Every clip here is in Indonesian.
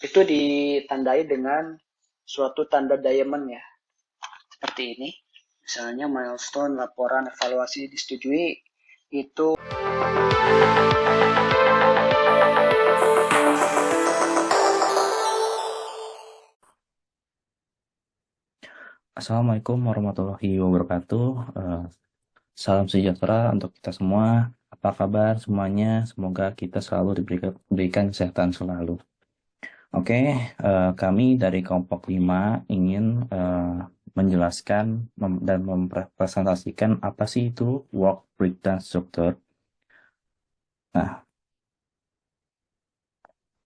Itu ditandai dengan suatu tanda diamond ya, seperti ini. Misalnya milestone, laporan, evaluasi disetujui, itu. Assalamualaikum warahmatullahi wabarakatuh. Salam sejahtera untuk kita semua. Apa kabar semuanya? Semoga kita selalu diberikan kesehatan selalu. Oke, kami dari kelompok 5 ingin menjelaskan dan mempresentasikan apa sih itu work breakdown structure. Nah,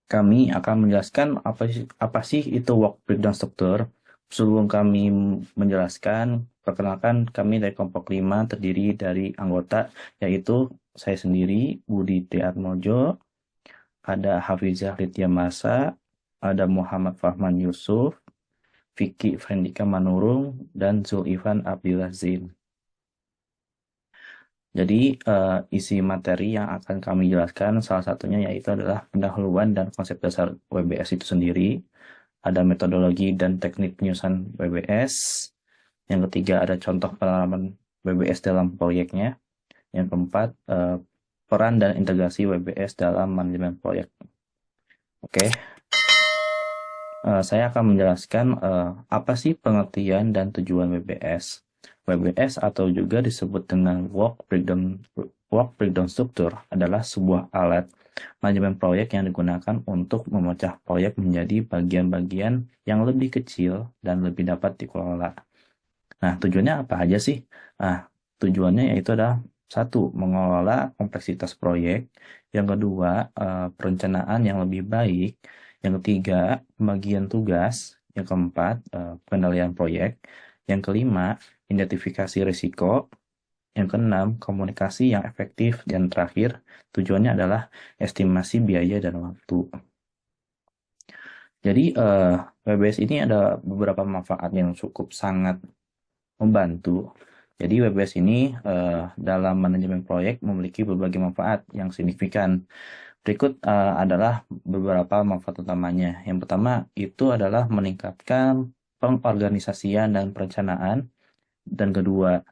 kami akan menjelaskan apa sih itu work breakdown structure. Sebelum kami menjelaskan, perkenalkan kami dari kelompok 5 terdiri dari anggota, yaitu saya sendiri, Budi T. Atmojo, ada Hafizah Litya Masa, ada Muhammad Fahman Yusuf, Vicky Frendika Manurung, dan Zulifan Abdillah Zain. Jadi, isi materi yang akan kami jelaskan salah satunya yaitu adalah pendahuluan dan konsep dasar WBS itu sendiri, ada metodologi dan teknik penyusunan WBS. Yang ketiga ada contoh pengalaman WBS dalam proyeknya. Yang keempat, peran dan integrasi WBS dalam manajemen proyek. Oke, saya akan menjelaskan apa sih pengertian dan tujuan WBS. WBS atau juga disebut dengan work breakdown structure adalah sebuah alat manajemen proyek yang digunakan untuk memecah proyek menjadi bagian-bagian yang lebih kecil dan lebih dapat dikelola. Nah, tujuannya apa aja sih? Nah, tujuannya yaitu adalah satu, mengelola kompleksitas proyek. Yang kedua, perencanaan yang lebih baik. Yang ketiga, pembagian tugas. Yang keempat, pengendalian proyek. Yang kelima, identifikasi risiko. Yang keenam, komunikasi yang efektif. Dan terakhir, tujuannya adalah estimasi biaya dan waktu. Jadi, WBS ini ada beberapa manfaat yang cukup sangat membantu. Jadi WBS ini dalam manajemen proyek memiliki berbagai manfaat yang signifikan. Berikut adalah beberapa manfaat utamanya. Yang pertama itu adalah meningkatkan pengorganisasian dan perencanaan. Dan kedua,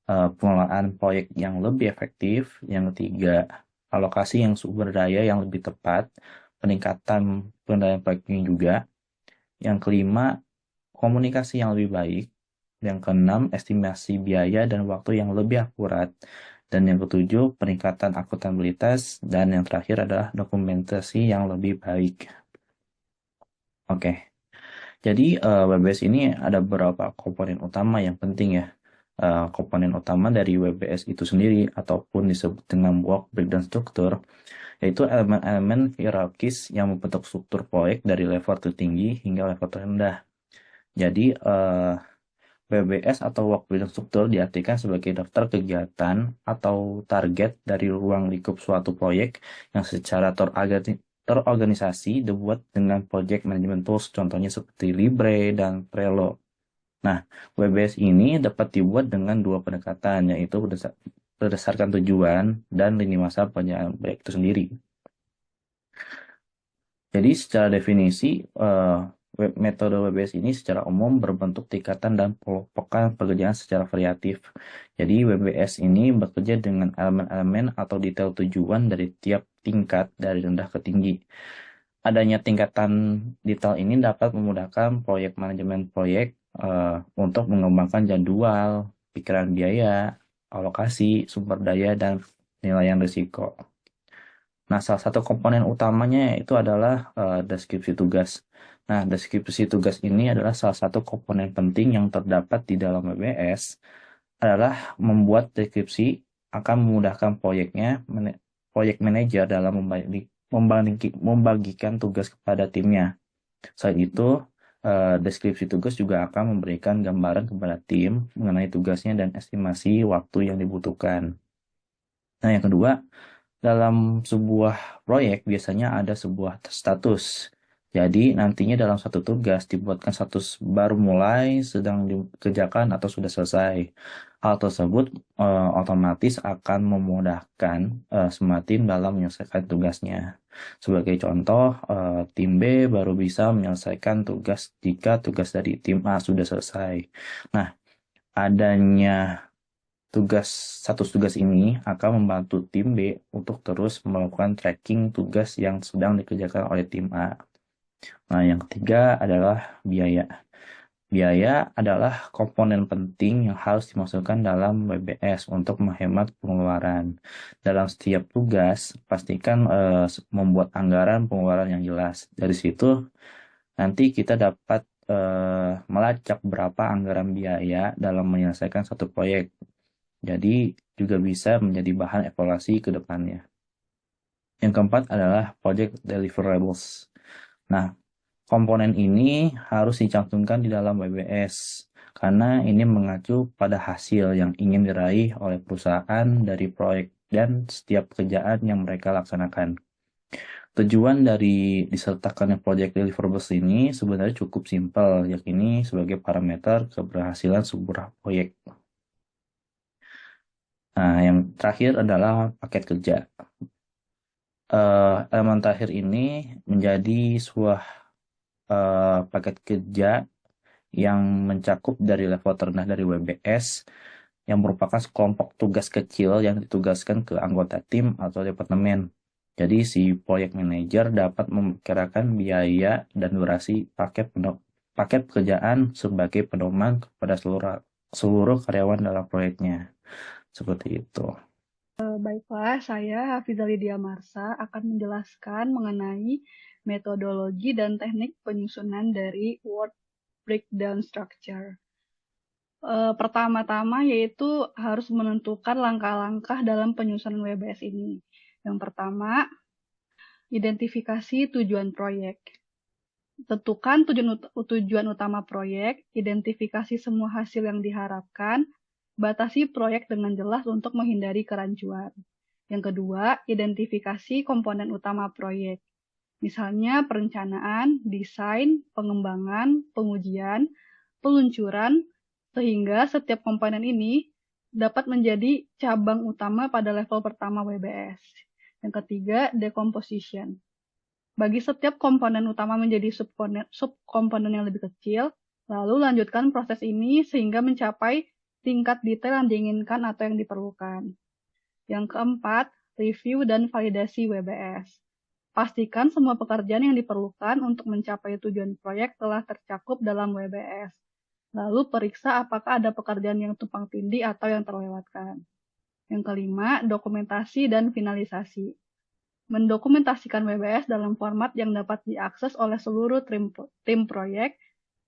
pengelolaan proyek yang lebih efektif. Yang ketiga, alokasi yang sumber daya yang lebih tepat. Peningkatan pengendalian proyeknya juga. Yang kelima, komunikasi yang lebih baik. Yang keenam, estimasi biaya dan waktu yang lebih akurat. Dan yang ketujuh, peningkatan akuntabilitas. Dan yang terakhir adalah dokumentasi yang lebih baik. Oke, jadi WBS ini ada beberapa komponen utama yang penting ya. Komponen utama dari WBS itu sendiri ataupun disebut dengan work breakdown structure, yaitu elemen-elemen hierarkis yang membentuk struktur proyek dari level tertinggi hingga level terendah. Jadi, WBS atau Work Breakdown Structure diartikan sebagai daftar kegiatan atau target dari ruang lingkup suatu proyek yang secara terorganisasi dibuat dengan project management tools, contohnya seperti Libre dan Trello. Nah, WBS ini dapat dibuat dengan dua pendekatan, yaitu berdasarkan tujuan dan lini masa penyelenggaraan proyek itu sendiri. Jadi secara definisi, metode WBS ini secara umum berbentuk tingkatan dan pelompokan pekerjaan secara variatif. Jadi WBS ini bekerja dengan elemen-elemen atau detail tujuan dari tiap tingkat dari rendah ke tinggi. Adanya tingkatan detail ini dapat memudahkan proyek manajemen proyek untuk mengembangkan jadwal, pikiran biaya, alokasi, sumber daya, dan penilaian risiko. Nah, salah satu komponen utamanya itu adalah deskripsi tugas. Nah, deskripsi tugas ini adalah salah satu komponen penting yang terdapat di dalam WBS adalah membuat deskripsi akan memudahkan proyek manajer dalam membagikan tugas kepada timnya. Selain itu, deskripsi tugas juga akan memberikan gambaran kepada tim mengenai tugasnya dan estimasi waktu yang dibutuhkan. Nah, yang kedua, dalam sebuah proyek biasanya ada sebuah status. Jadi nantinya dalam satu tugas dibuatkan status baru mulai, sedang dikerjakan atau sudah selesai. Hal tersebut otomatis akan memudahkan semua tim dalam menyelesaikan tugasnya. Sebagai contoh, tim B baru bisa menyelesaikan tugas jika tugas dari tim A sudah selesai. Nah, adanya status tugas ini akan membantu tim B untuk terus melakukan tracking tugas yang sedang dikerjakan oleh tim A. Nah, yang ketiga adalah biaya. Biaya adalah komponen penting yang harus dimasukkan dalam WBS untuk menghemat pengeluaran. Dalam setiap tugas, pastikan membuat anggaran pengeluaran yang jelas. Dari situ, nanti kita dapat melacak berapa anggaran biaya dalam menyelesaikan satu proyek. Jadi, juga bisa menjadi bahan evaluasi ke depannya. Yang keempat adalah project deliverables. Nah, komponen ini harus dicantumkan di dalam WBS karena ini mengacu pada hasil yang ingin diraih oleh perusahaan dari proyek dan setiap pekerjaan yang mereka laksanakan. Tujuan dari disertakannya project deliverables ini sebenarnya cukup simpel, yakni sebagai parameter keberhasilan sebuah proyek. Nah, yang terakhir adalah paket kerja. Elemen terakhir ini menjadi sebuah paket kerja yang mencakup dari level terendah dari WBS yang merupakan sekelompok tugas kecil yang ditugaskan ke anggota tim atau departemen. Jadi si project manager dapat memperkirakan biaya dan durasi paket pekerjaan sebagai pedoman kepada seluruh karyawan dalam proyeknya. Seperti itu. Baiklah, saya Hafizah Lydia Marsa akan menjelaskan mengenai metodologi dan teknik penyusunan dari Work Breakdown Structure. Pertama-tama yaitu harus menentukan langkah-langkah dalam penyusunan WBS ini. Yang pertama, identifikasi tujuan proyek. Tentukan tujuan utama proyek, identifikasi semua hasil yang diharapkan, batasi proyek dengan jelas untuk menghindari kerancuan. Yang kedua, identifikasi komponen utama proyek. Misalnya perencanaan, desain, pengembangan, pengujian, peluncuran, sehingga setiap komponen ini dapat menjadi cabang utama pada level pertama WBS. Yang ketiga, decomposition. Bagi setiap komponen utama menjadi subkomponen yang lebih kecil, lalu lanjutkan proses ini sehingga mencapai tingkat detail yang diinginkan atau yang diperlukan. Yang keempat, review dan validasi WBS. Pastikan semua pekerjaan yang diperlukan untuk mencapai tujuan proyek telah tercakup dalam WBS. Lalu periksa apakah ada pekerjaan yang tumpang tindih atau yang terlewatkan. Yang kelima, dokumentasi dan finalisasi. Mendokumentasikan WBS dalam format yang dapat diakses oleh seluruh tim proyek,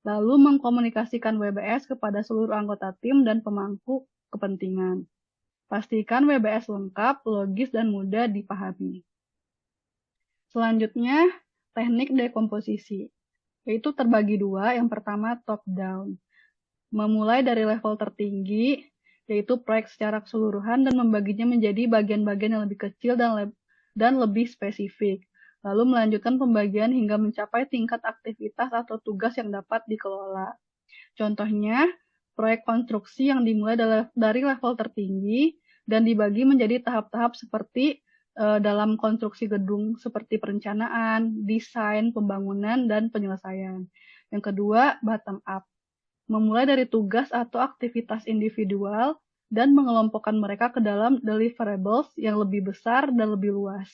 lalu mengkomunikasikan WBS kepada seluruh anggota tim dan pemangku kepentingan. Pastikan WBS lengkap, logis, dan mudah dipahami. Selanjutnya, teknik dekomposisi, yaitu terbagi dua. Yang pertama, top-down. Memulai dari level tertinggi, yaitu proyek secara keseluruhan, dan membaginya menjadi bagian-bagian yang lebih kecil dan lebih spesifik. Lalu melanjutkan pembagian hingga mencapai tingkat aktivitas atau tugas yang dapat dikelola. Contohnya, proyek konstruksi yang dimulai dari level tertinggi dan dibagi menjadi tahap-tahap seperti dalam konstruksi gedung seperti perencanaan, desain, pembangunan, dan penyelesaian. Yang kedua, bottom up. Memulai dari tugas atau aktivitas individual dan mengelompokkan mereka ke dalam deliverables yang lebih besar dan lebih luas.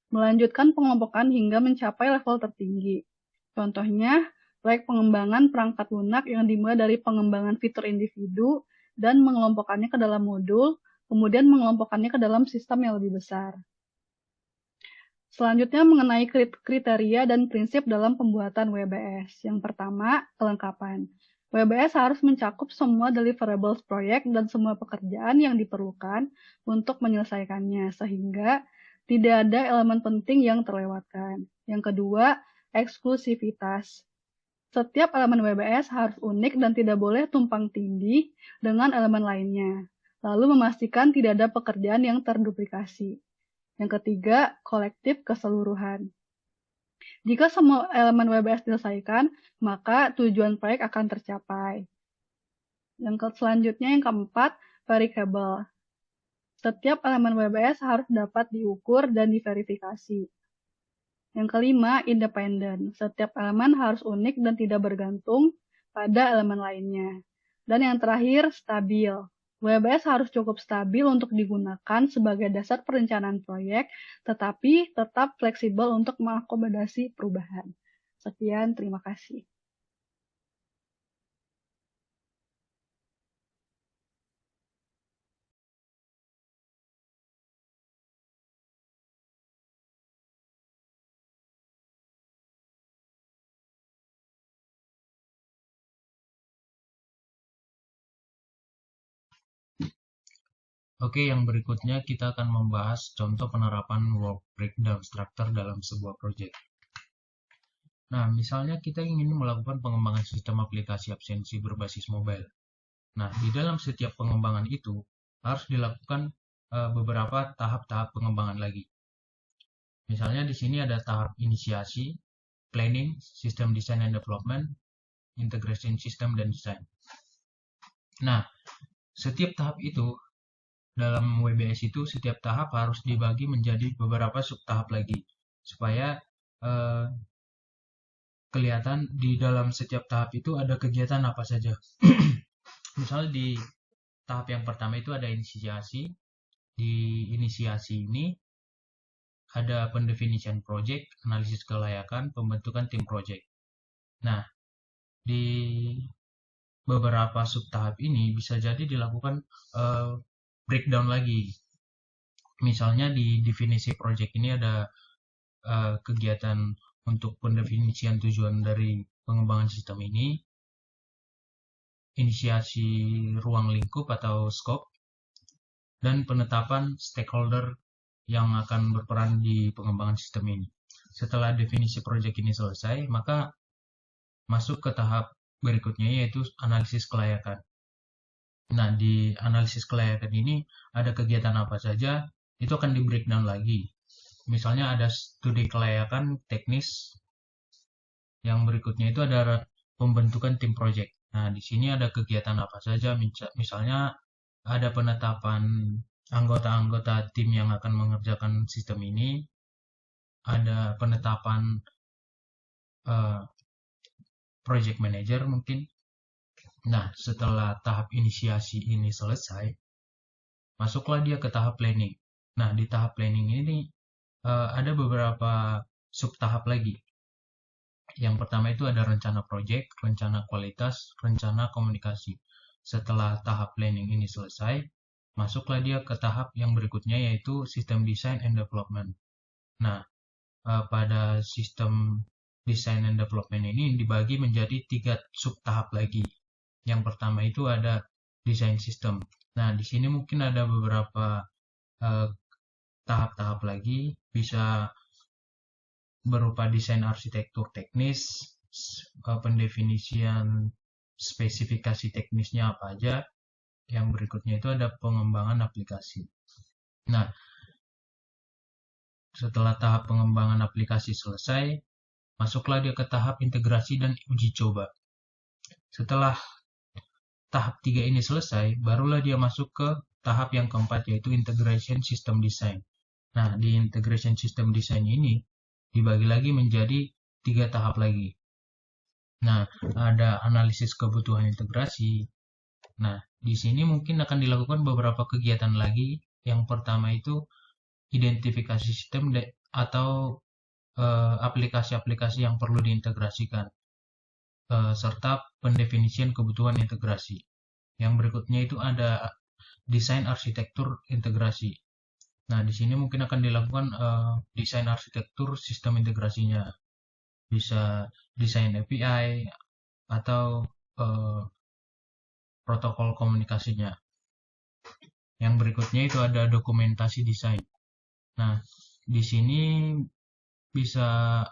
Melanjutkan pengelompokan hingga mencapai level tertinggi. Contohnya, proyek pengembangan perangkat lunak yang dimulai dari pengembangan fitur individu dan mengelompokkannya ke dalam modul, kemudian mengelompokkannya ke dalam sistem yang lebih besar. Selanjutnya mengenai kriteria dan prinsip dalam pembuatan WBS. Yang pertama, kelengkapan. WBS harus mencakup semua deliverables proyek dan semua pekerjaan yang diperlukan untuk menyelesaikannya, sehingga tidak ada elemen penting yang terlewatkan. Yang kedua, eksklusivitas. Setiap elemen WBS harus unik dan tidak boleh tumpang tindih dengan elemen lainnya. Lalu memastikan tidak ada pekerjaan yang terduplikasi. Yang ketiga, kolektif keseluruhan. Jika semua elemen WBS diselesaikan, maka tujuan proyek akan tercapai. Selanjutnya yang keempat, variable. Setiap elemen WBS harus dapat diukur dan diverifikasi. Yang kelima, independen. Setiap elemen harus unik dan tidak bergantung pada elemen lainnya. Dan yang terakhir, stabil. WBS harus cukup stabil untuk digunakan sebagai dasar perencanaan proyek, tetapi tetap fleksibel untuk mengakomodasi perubahan. Sekian, terima kasih. Oke, yang berikutnya kita akan membahas contoh penerapan work breakdown structure dalam sebuah proyek. Nah, misalnya kita ingin melakukan pengembangan sistem aplikasi absensi berbasis mobile. Nah, di dalam setiap pengembangan itu harus dilakukan beberapa tahap-tahap pengembangan lagi. Misalnya di sini ada tahap inisiasi, planning, system design and development, integration system, dan design. Nah, setiap tahap itu dalam WBS itu setiap tahap harus dibagi menjadi beberapa subtahap lagi supaya kelihatan di dalam setiap tahap itu ada kegiatan apa saja. Misalnya di tahap yang pertama itu ada inisiasi. Di inisiasi ini ada pendefinisian project, analisis kelayakan, pembentukan tim project. Nah, di beberapa subtahap ini bisa jadi dilakukan breakdown lagi. Misalnya di definisi project ini ada kegiatan untuk pendefinisian tujuan dari pengembangan sistem ini, inisiasi ruang lingkup atau scope, dan penetapan stakeholder yang akan berperan di pengembangan sistem ini. Setelah definisi project ini selesai, maka masuk ke tahap berikutnya yaitu analisis kelayakan. Nah, di analisis kelayakan ini ada kegiatan apa saja, itu akan di breakdown lagi. Misalnya ada studi kelayakan teknis, yang berikutnya itu ada pembentukan tim project. Nah, di sini ada kegiatan apa saja, misalnya ada penetapan anggota-anggota tim yang akan mengerjakan sistem ini, ada penetapan project manager mungkin. Nah, setelah tahap inisiasi ini selesai, masuklah dia ke tahap planning. Nah, di tahap planning ini ada beberapa subtahap lagi. Yang pertama itu ada rencana project, rencana kualitas, rencana komunikasi. Setelah tahap planning ini selesai, masuklah dia ke tahap yang berikutnya yaitu sistem design and development. Nah, pada sistem design and development ini dibagi menjadi 3 subtahap lagi. Yang pertama itu ada design system. Nah, di sini mungkin ada beberapa tahap-tahap lagi, bisa berupa desain arsitektur teknis, pendefinisian spesifikasi teknisnya apa aja. Yang berikutnya itu ada pengembangan aplikasi. Nah, setelah tahap pengembangan aplikasi selesai, masuklah dia ke tahap integrasi dan uji coba. Setelah tahap 3 ini selesai, barulah dia masuk ke tahap yang keempat yaitu integration system design. Nah, di integration system design ini dibagi lagi menjadi 3 tahap lagi. Nah, ada analisis kebutuhan integrasi. Nah, di sini mungkin akan dilakukan beberapa kegiatan lagi. Yang pertama itu identifikasi sistem atau aplikasi-aplikasi yang perlu diintegrasikan, serta pendefinisian kebutuhan integrasi. Yang berikutnya itu ada desain arsitektur integrasi. Nah, di sini mungkin akan dilakukan desain arsitektur sistem integrasinya. Bisa desain API atau protokol komunikasinya. Yang berikutnya itu ada dokumentasi desain. Nah, di sini bisa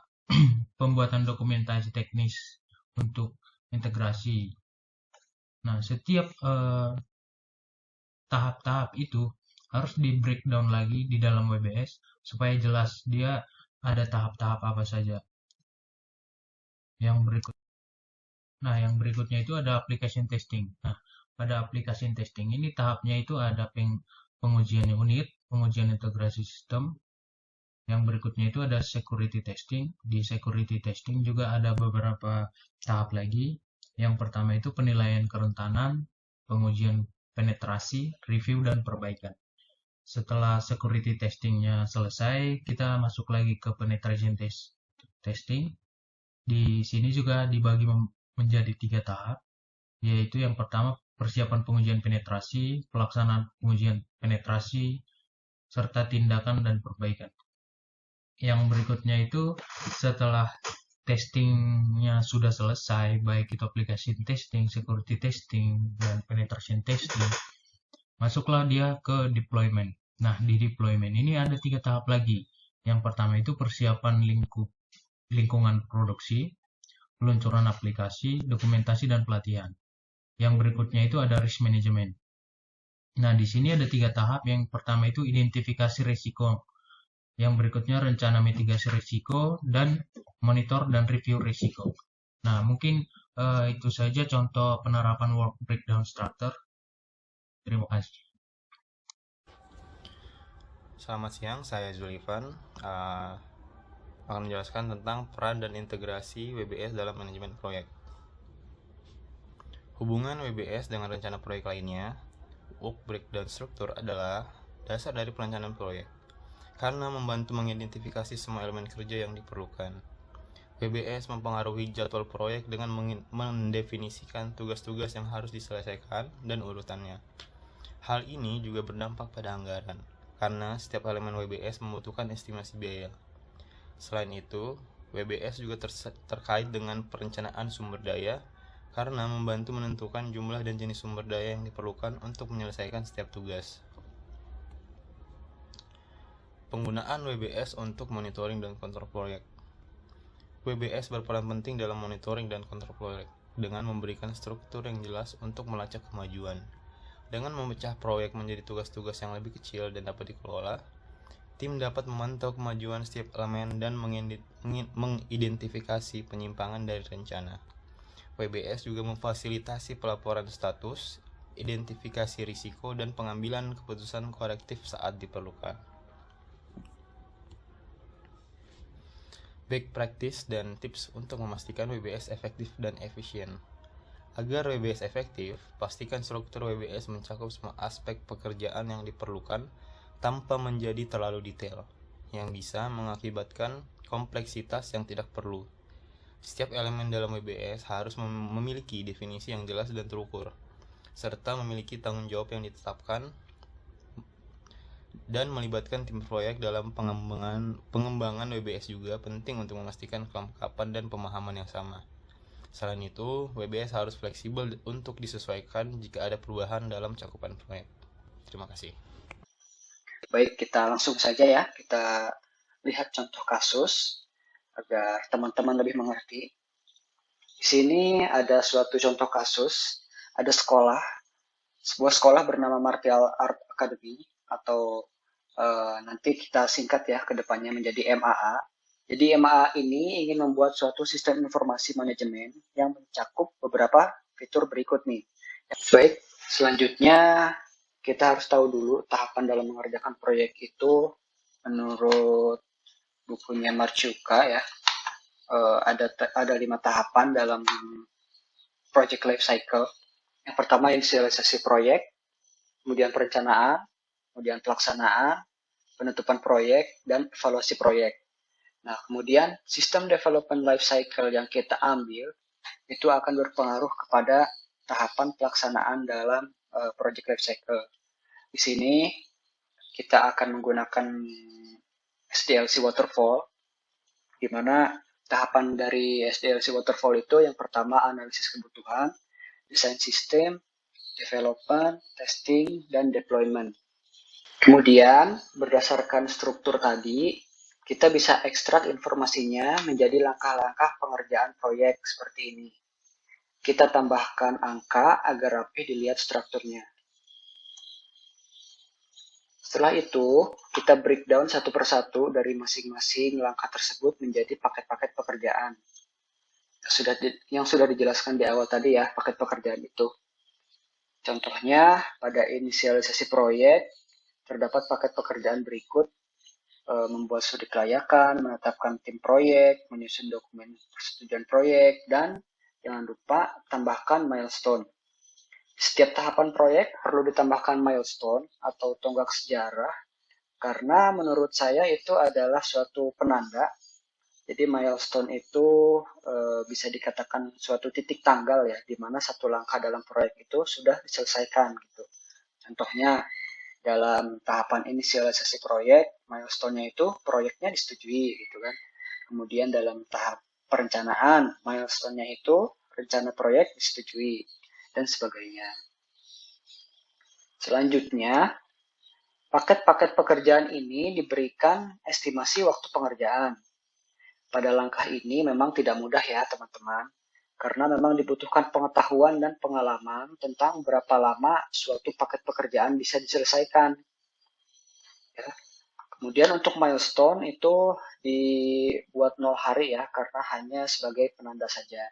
pembuatan dokumentasi teknis untuk integrasi. Nah, setiap tahap-tahap itu harus di breakdown lagi di dalam WBS supaya jelas dia ada tahap-tahap apa saja. Yang berikutnya itu ada application testing. Nah, pada application testing ini tahapnya itu ada pengujian unit, pengujian integrasi sistem. Yang berikutnya itu ada security testing. Di security testing juga ada beberapa tahap lagi. Yang pertama itu penilaian kerentanan, pengujian penetrasi, review, dan perbaikan. Setelah security testingnya selesai, kita masuk lagi ke penetration testing. Di sini juga dibagi menjadi 3 tahap, yaitu yang pertama persiapan pengujian penetrasi, pelaksanaan pengujian penetrasi, serta tindakan dan perbaikan. Yang berikutnya itu setelah testingnya sudah selesai, baik itu application testing, security testing, dan penetration testing, masuklah dia ke deployment. Nah, di deployment ini ada 3 tahap lagi. Yang pertama itu persiapan lingkungan produksi, peluncuran aplikasi, dokumentasi, dan pelatihan. Yang berikutnya itu ada risk management. Nah, di sini ada 3 tahap. Yang pertama itu identifikasi risiko. Yang berikutnya rencana mitigasi risiko dan monitor dan review risiko. Nah, mungkin itu saja contoh penerapan work breakdown structure. Terima kasih. Selamat siang, saya Zulifan akan menjelaskan tentang peran dan integrasi WBS dalam manajemen proyek. Hubungan WBS dengan rencana proyek lainnya, work breakdown structure adalah dasar dari perencanaan proyek karena membantu mengidentifikasi semua elemen kerja yang diperlukan. WBS mempengaruhi jadwal proyek dengan mendefinisikan tugas-tugas yang harus diselesaikan dan urutannya. Hal ini juga berdampak pada anggaran, karena setiap elemen WBS membutuhkan estimasi biaya. Selain itu, WBS juga terkait dengan perencanaan sumber daya, karena membantu menentukan jumlah dan jenis sumber daya yang diperlukan untuk menyelesaikan setiap tugas. Penggunaan WBS untuk monitoring dan kontrol proyek. WBS berperan penting dalam monitoring dan kontrol proyek dengan memberikan struktur yang jelas untuk melacak kemajuan. Dengan memecah proyek menjadi tugas-tugas yang lebih kecil dan dapat dikelola, tim dapat memantau kemajuan setiap elemen dan mengidentifikasi penyimpangan dari rencana. WBS juga memfasilitasi pelaporan status, identifikasi risiko, dan pengambilan keputusan korektif saat diperlukan. Best practice dan tips untuk memastikan WBS efektif dan efisien. Agar WBS efektif, pastikan struktur WBS mencakup semua aspek pekerjaan yang diperlukan tanpa menjadi terlalu detail, yang bisa mengakibatkan kompleksitas yang tidak perlu. Setiap elemen dalam WBS harus memiliki definisi yang jelas dan terukur, serta memiliki tanggung jawab yang ditetapkan dan melibatkan tim proyek dalam pengembangan WBS juga penting untuk memastikan kelengkapan dan pemahaman yang sama. Selain itu, WBS harus fleksibel untuk disesuaikan jika ada perubahan dalam cakupan proyek. Terima kasih. Baik, kita langsung saja ya. Kita lihat contoh kasus agar teman-teman lebih mengerti. Di sini ada suatu contoh kasus. Ada sebuah sekolah bernama Martial Art Academy atau nanti kita singkat ya ke depannya menjadi MAA. Jadi MAA ini ingin membuat suatu sistem informasi manajemen yang mencakup beberapa fitur berikut nih. Baik, selanjutnya kita harus tahu dulu tahapan dalam mengerjakan proyek itu menurut bukunya Marciuka ya. Ada 5 tahapan dalam project life cycle. Yang pertama inisialisasi proyek, kemudian perencanaan, kemudian pelaksanaan, penutupan proyek, dan evaluasi proyek. Nah, kemudian sistem development life cycle yang kita ambil itu akan berpengaruh kepada tahapan pelaksanaan dalam project life cycle. Di sini kita akan menggunakan SDLC Waterfall, di mana tahapan dari SDLC Waterfall itu yang pertama analisis kebutuhan, desain sistem, development, testing, dan deployment. Kemudian, berdasarkan struktur tadi, kita bisa ekstrak informasinya menjadi langkah-langkah pengerjaan proyek seperti ini. Kita tambahkan angka agar rapi dilihat strukturnya. Setelah itu, kita breakdown satu persatu dari masing-masing langkah tersebut menjadi paket-paket pekerjaan. yang sudah dijelaskan di awal tadi ya, paket pekerjaan itu. Contohnya, pada inisialisasi proyek, terdapat paket pekerjaan berikut, membuat studi kelayakan, menetapkan tim proyek, menyusun dokumen persetujuan proyek, dan jangan lupa tambahkan milestone. Setiap tahapan proyek perlu ditambahkan milestone atau tonggak sejarah, karena menurut saya itu adalah suatu penanda. Jadi milestone itu bisa dikatakan suatu titik tanggal ya, di mana satu langkah dalam proyek itu sudah diselesaikan gitu. Contohnya dalam tahapan inisialisasi proyek, milestone-nya itu proyeknya disetujui gitu kan. Kemudian dalam tahap perencanaan, milestone-nya itu rencana proyek disetujui dan sebagainya. Selanjutnya, paket-paket pekerjaan ini diberikan estimasi waktu pengerjaan. Pada langkah ini memang tidak mudah ya teman-teman, karena memang dibutuhkan pengetahuan dan pengalaman tentang berapa lama suatu paket pekerjaan bisa diselesaikan. Ya. Kemudian untuk milestone itu dibuat 0 hari ya, karena hanya sebagai penanda saja.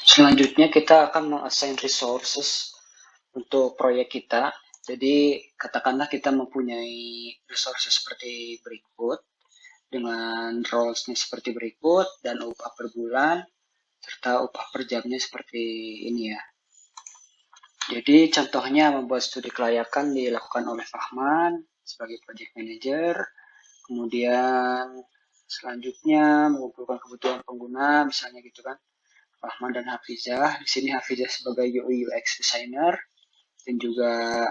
Selanjutnya kita akan meng-assign resources untuk proyek kita. Jadi katakanlah kita mempunyai resources seperti berikut, dengan roles-nya seperti berikut, dan upah per bulan, serta upah per jamnya seperti ini ya. Jadi contohnya membuat studi kelayakan dilakukan oleh Fahman sebagai project manager, kemudian selanjutnya mengumpulkan kebutuhan pengguna, misalnya gitu kan, Fahman dan Hafizah. Di sini Hafizah sebagai UI UX designer dan juga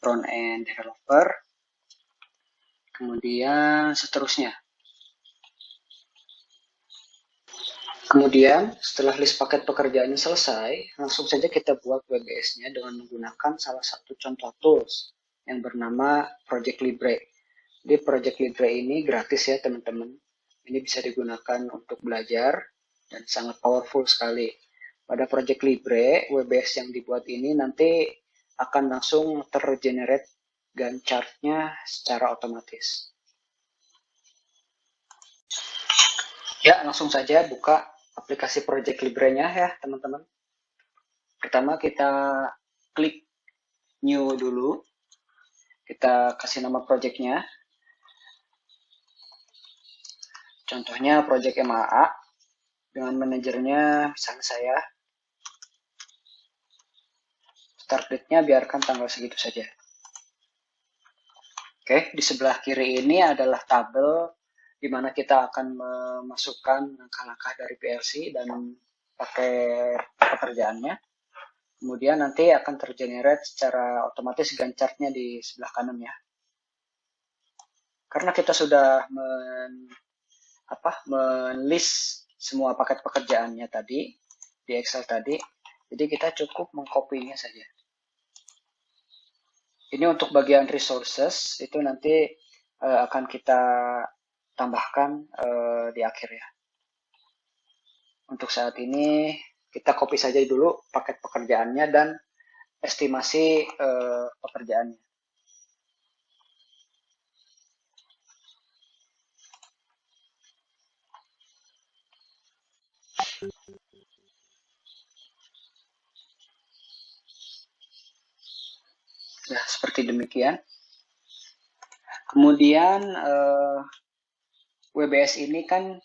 front end developer. Kemudian seterusnya. Kemudian, setelah list paket pekerjaannya selesai, langsung saja kita buat WBS-nya dengan menggunakan salah satu contoh tools yang bernama Project Libre. Di Project Libre ini gratis ya teman-teman. Ini bisa digunakan untuk belajar dan sangat powerful sekali. Pada Project Libre, WBS yang dibuat ini nanti akan langsung tergenerate Gantt chart-nya secara otomatis. Ya, langsung saja buka aplikasi Project Libre-nya ya teman-teman. Pertama kita klik new dulu, kita kasih nama project-nya. Contohnya project MAA dengan manajernya misalnya saya. Start date-nya biarkan tanggal segitu saja. Oke, di sebelah kiri ini adalah tabel di mana kita akan memasukkan langkah-langkah dari PLC dan pakai pekerjaannya. Kemudian nanti akan tergenerate secara otomatis Gantt chart-nya di sebelah kanan ya. Karena kita sudah men-list semua paket pekerjaannya tadi di Excel tadi, jadi kita cukup mengcopy-nya saja. Ini untuk bagian resources, itu nanti akan kita tambahkan di akhir ya. Untuk saat ini kita copy saja dulu paket pekerjaannya dan estimasi pekerjaannya. Ya, seperti demikian. Kemudian WBS ini kan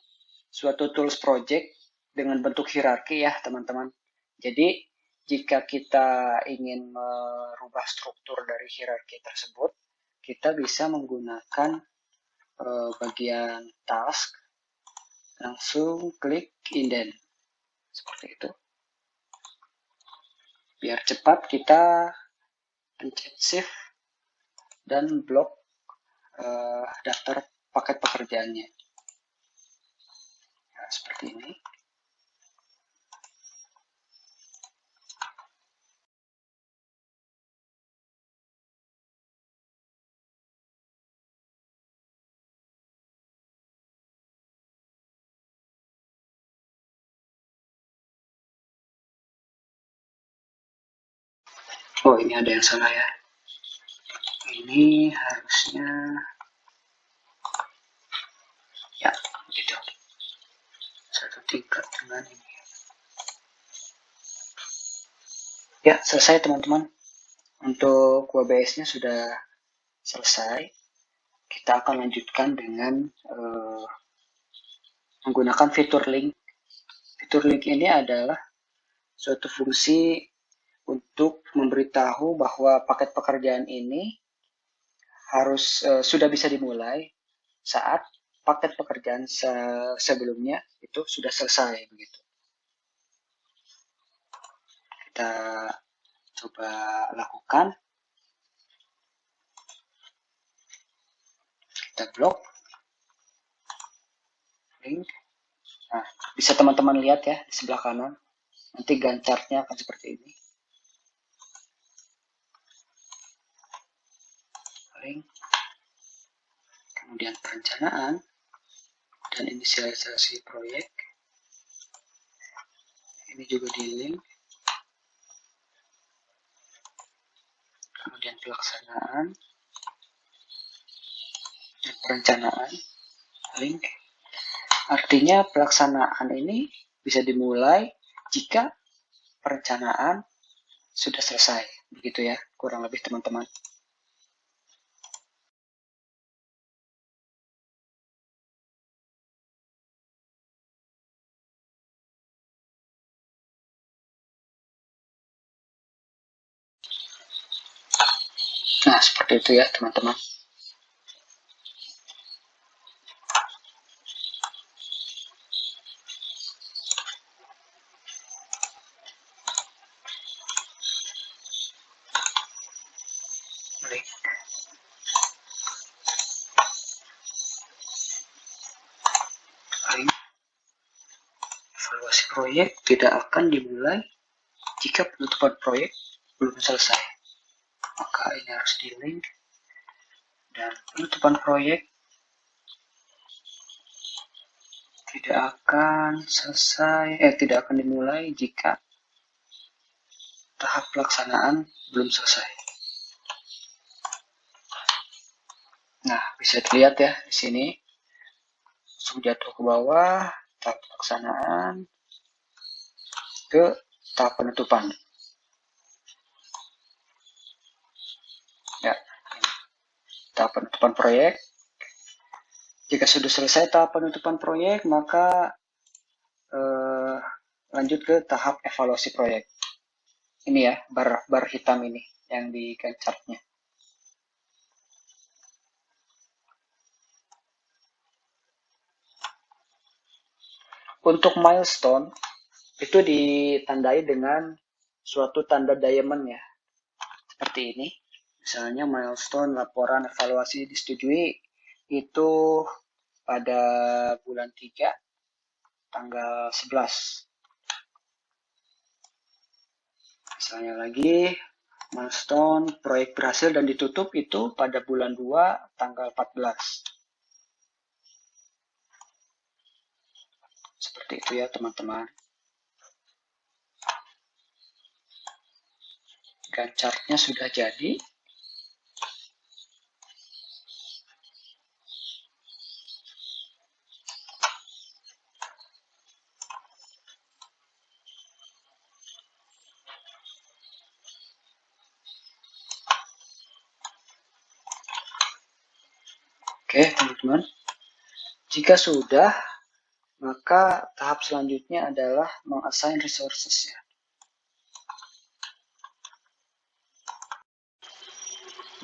suatu tools project dengan bentuk hierarki ya teman-teman. Jadi jika kita ingin merubah struktur dari hierarki tersebut, kita bisa menggunakan bagian task, langsung klik indent. Seperti itu. Biar cepat kita pencet shift dan blok daftar paket pekerjaannya. Nah, seperti ini. Oh, ini ada yang salah ya. Ini harusnya ya gitu. satu tingkat dengan ini. Ya, selesai teman-teman. Untuk WBS-nya sudah selesai. Kita akan lanjutkan dengan menggunakan fitur link. Fitur link ini adalah suatu fungsi untuk memberitahu bahwa paket pekerjaan ini harus sudah bisa dimulai saat paket pekerjaan sebelumnya itu sudah selesai begitu. Kita coba lakukan. Kita blok link. Nah, bisa teman-teman lihat ya di sebelah kanan. Nanti gancarnya akan seperti ini. Link. Kemudian perencanaan dan inisialisasi proyek. Ini juga di link. Kemudian pelaksanaan dan perencanaan, link. Artinya pelaksanaan ini bisa dimulai jika perencanaan sudah selesai. Begitu ya, kurang lebih teman-teman. Nah, seperti itu ya teman-teman. Link. Link. Evaluasi proyek tidak akan dimulai jika penutupan proyek belum selesai. Maka ini harus di link. Dan penutupan proyek tidak akan dimulai jika tahap pelaksanaan belum selesai. Nah, bisa dilihat ya di sini langsung jatuh ke bawah, tahap pelaksanaan ke tahap penutupan. Ya, tahap penutupan proyek. Jika sudah selesai tahap penutupan proyek, maka lanjut ke tahap evaluasi proyek. Ini ya, bar hitam ini yang di chartnya. Untuk milestone, itu ditandai dengan suatu tanda diamond ya. Seperti ini. Misalnya milestone laporan evaluasi disetujui itu pada bulan 3 tanggal 11. Misalnya lagi milestone proyek berhasil dan ditutup itu pada bulan 2 tanggal 14. Seperti itu ya teman-teman. Gancarnya sudah jadi. Oke teman-teman, jika sudah, maka tahap selanjutnya adalah mengassign resources ya.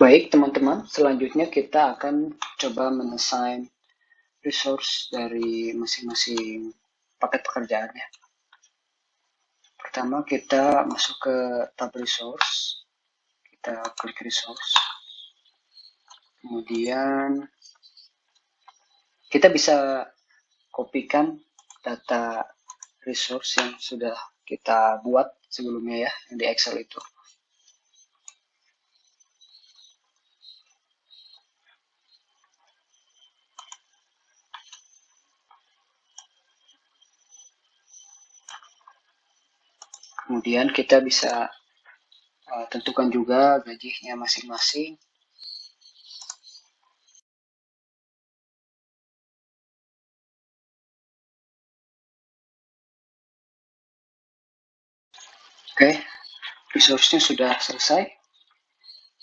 Baik teman-teman, selanjutnya kita akan coba menassign resource dari masing-masing paket pekerjaannya. Pertama kita masuk ke tab resource, kita klik resource, kemudian kita bisa kopikan data resource yang sudah kita buat sebelumnya ya, yang di Excel itu. Kemudian kita bisa tentukan juga gajinya masing-masing. Oke, resource-nya sudah selesai.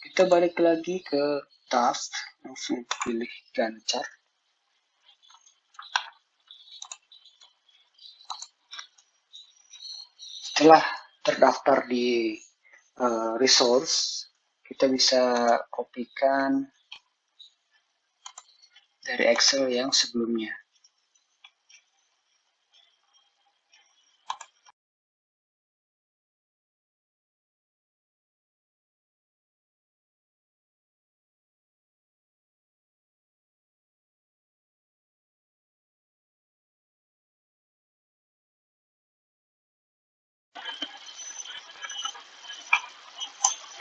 Kita balik lagi ke task, langsung pilih Gantt chart. Setelah terdaftar di resource, kita bisa kopikan dari Excel yang sebelumnya.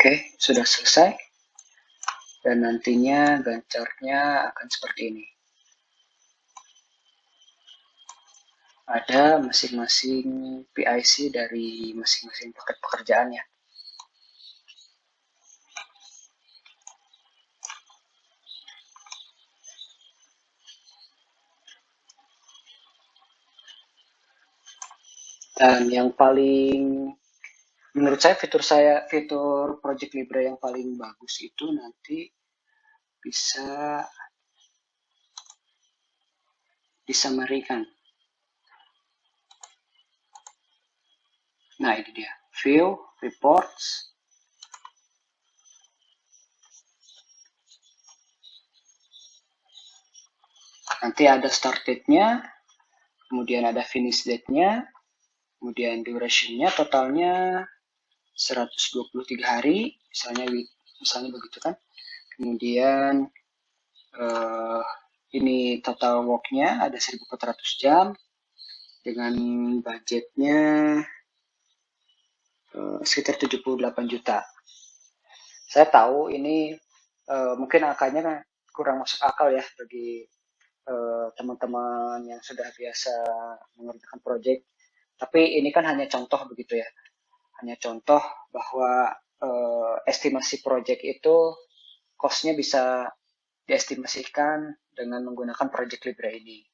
Oke, sudah selesai. Dan nantinya Gantt chart-nya akan seperti ini. Ada masing-masing PIC dari masing-masing paket pekerjaan ya. Dan yang paling, menurut saya fitur Project Libre yang paling bagus itu nanti bisa disamarikan. Nah, ini dia. View, Reports. Nanti ada start date-nya, kemudian ada finish date-nya, kemudian duration-nya totalnya 123 hari, misalnya begitu kan. Kemudian ini total work-nya ada 1.400 jam dengan budgetnya sekitar 78 juta. Saya tahu ini mungkin angkanya kurang masuk akal ya bagi teman-teman yang sudah biasa mengerjakan proyek. Tapi ini kan hanya contoh begitu ya. Hanya contoh bahwa estimasi proyek itu cost-nya bisa diestimasikan dengan menggunakan Project Libre ini.